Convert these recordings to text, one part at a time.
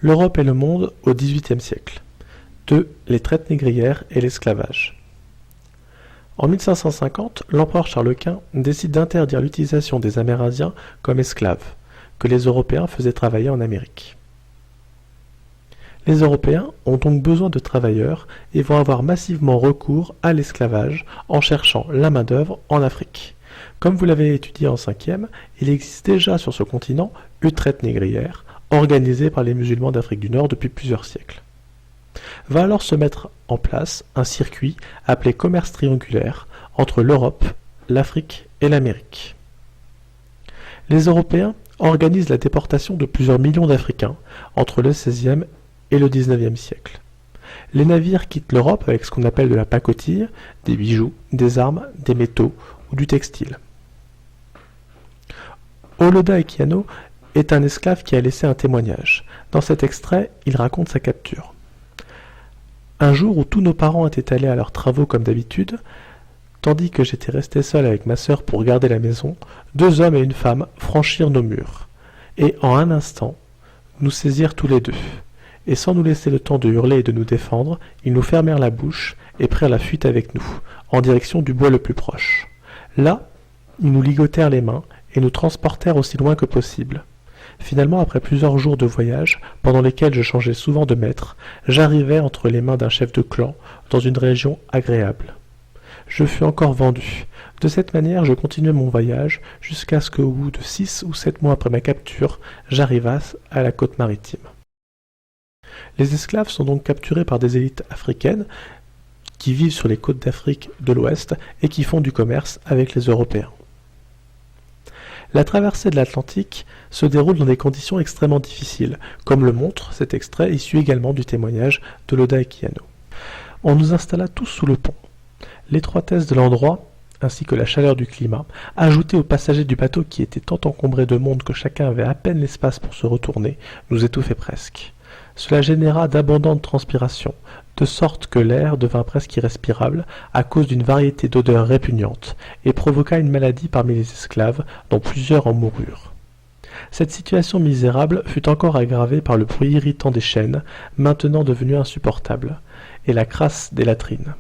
L'Europe et le monde au XVIIIe siècle. 2. Les traites négrières et l'esclavage. En 1550, l'empereur Charles Quint décide d'interdire l'utilisation des Amérindiens comme esclaves, que les Européens faisaient travailler en Amérique. Les Européens ont donc besoin de travailleurs et vont avoir massivement recours à l'esclavage en cherchant la main-d'œuvre en Afrique. Comme vous l'avez étudié en 5e, il existe déjà sur ce continent une traite négrière organisée par les musulmans d'Afrique du Nord depuis plusieurs siècles. Va alors se mettre en place un circuit appelé commerce triangulaire entre l'Europe, l'Afrique et l'Amérique. Les Européens organisent la déportation de plusieurs millions d'Africains entre le XVIe et le XIXe siècle. Les navires quittent l'Europe avec ce qu'on appelle de la pacotille, des bijoux, des armes, des métaux ou du textile. Oloda Equiano est un esclave qui a laissé un témoignage. Dans cet extrait, il raconte sa capture. Un jour où tous nos parents étaient allés à leurs travaux comme d'habitude, tandis que j'étais resté seul avec ma sœur pour garder la maison, 2 hommes et une femme franchirent nos murs, et en un instant, nous saisirent tous les 2. Et sans nous laisser le temps de hurler et de nous défendre, ils nous fermèrent la bouche et prirent la fuite avec nous, en direction du bois le plus proche. Là, ils nous ligotèrent les mains et nous transportèrent aussi loin que possible. Finalement, après plusieurs jours de voyage, pendant lesquels je changeais souvent de maître, j'arrivais entre les mains d'un chef de clan, dans une région agréable. Je fus encore vendu. De cette manière, je continuai mon voyage, jusqu'à ce qu'au bout de 6 ou 7 mois après ma capture, j'arrivasse à la côte maritime. Les esclaves sont donc capturés par des élites africaines, qui vivent sur les côtes d'Afrique de l'Ouest et qui font du commerce avec les Européens. La traversée de l'Atlantique se déroule dans des conditions extrêmement difficiles, comme le montre cet extrait issu également du témoignage de Oloda Equiano. On nous installa tous sous le pont. L'étroitesse de l'endroit, ainsi que la chaleur du climat, ajoutée aux passagers du bateau qui étaient tant encombrés de monde que chacun avait à peine l'espace pour se retourner, nous étouffait presque. Cela généra d'abondantes transpirations, de sorte que l'air devint presque irrespirable à cause d'une variété d'odeurs répugnantes, et provoqua une maladie parmi les esclaves, dont plusieurs en moururent. Cette situation misérable fut encore aggravée par le bruit irritant des chaînes, maintenant devenu insupportable, et la crasse des latrines.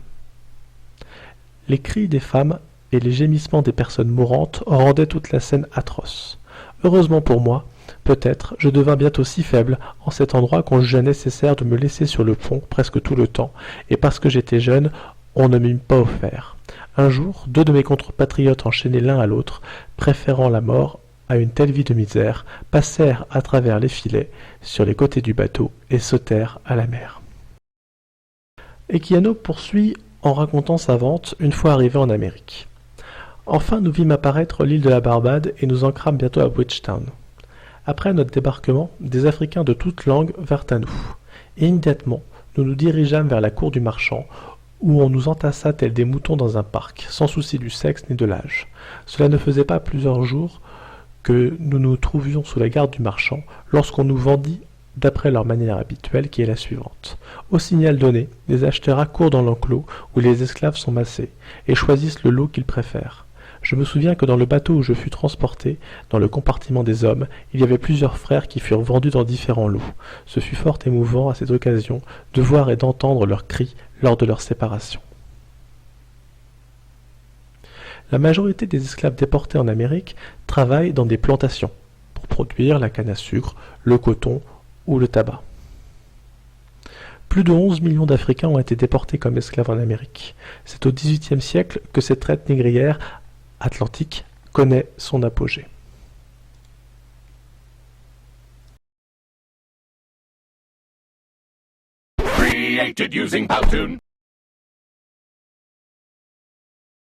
Les cris des femmes et les gémissements des personnes mourantes rendaient toute la scène atroce. Heureusement pour moi, peut-être, je devins bientôt si faible en cet endroit qu'on jugea nécessaire de me laisser sur le pont presque tout le temps, et parce que j'étais jeune, on ne m'eût pas offert. Un jour, 2 de mes compatriotes enchaînés l'un à l'autre, préférant la mort à une telle vie de misère, passèrent à travers les filets, sur les côtés du bateau, et sautèrent à la mer. Equiano poursuit en racontant sa vente une fois arrivé en Amérique. Enfin, nous vîmes apparaître l'île de la Barbade et nous ancrâmes bientôt à Bridgetown. Après notre débarquement, des Africains de toutes langues vinrent à nous. Et immédiatement, nous nous dirigeâmes vers la cour du marchand, où on nous entassa tels des moutons dans un parc, sans souci du sexe ni de l'âge. Cela ne faisait pas plusieurs jours que nous nous trouvions sous la garde du marchand, lorsqu'on nous vendit d'après leur manière habituelle, qui est la suivante. Au signal donné, les acheteurs accourent dans l'enclos où les esclaves sont massés, et choisissent le lot qu'ils préfèrent. Je me souviens que dans le bateau où je fus transporté, dans le compartiment des hommes, il y avait plusieurs frères qui furent vendus dans différents lots. Ce fut fort émouvant à cette occasion de voir et d'entendre leurs cris lors de leur séparation. La majorité des esclaves déportés en Amérique travaillent dans des plantations pour produire la canne à sucre, le coton ou le tabac. Plus de 11 millions d'Africains ont été déportés comme esclaves en Amérique. C'est au XVIIIe siècle que cette traite négrière atlantique connaît son apogée. Created using Powtoon.